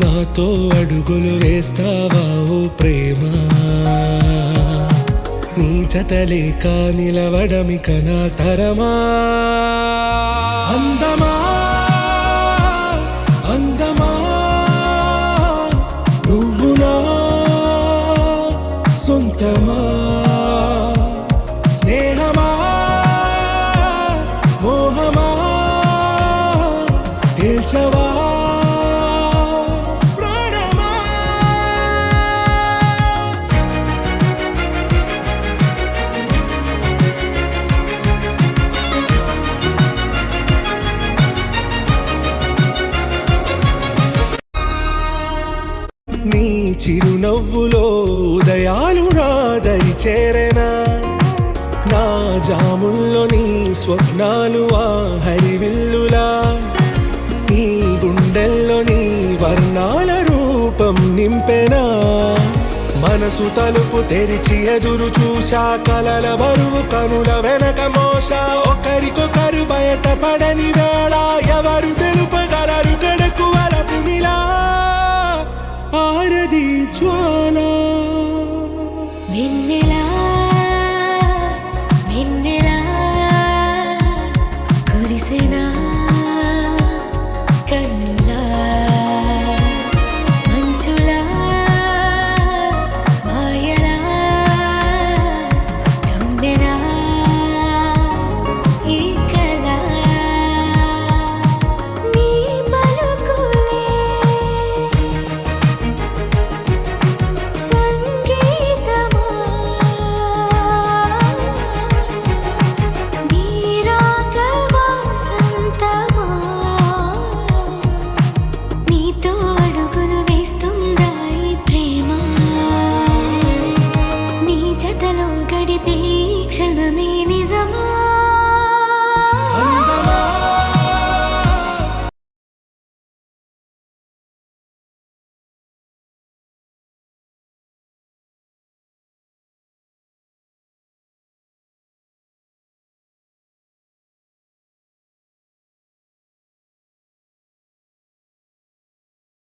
నాతో అడుగులు వేస్తావా ఓ ప్రేమ, నీ జతలేక నిలవడమిక నా తరమా. అందమా అందమా నువ్వు నా సొంతమా, స్నేహమా మోహమా తేల్చవా ప్రాణమా. నీ చిరునవ్వులో ఉదయాలు నా దరి చేరెనా, నా జాముల్లో నీ స్వప్నాలు ఆ హరివిల్లులా, ఈ గుండెల్లో నీ వర్ణాల రూపం నింపెనా. మనసు తలుపు తెరిచి ఎదురు చూశా, కలల బరువు కనుల వెనక మోసా, ఒకరికొకరు బయట పడని వేళ ఎవరు తెలుప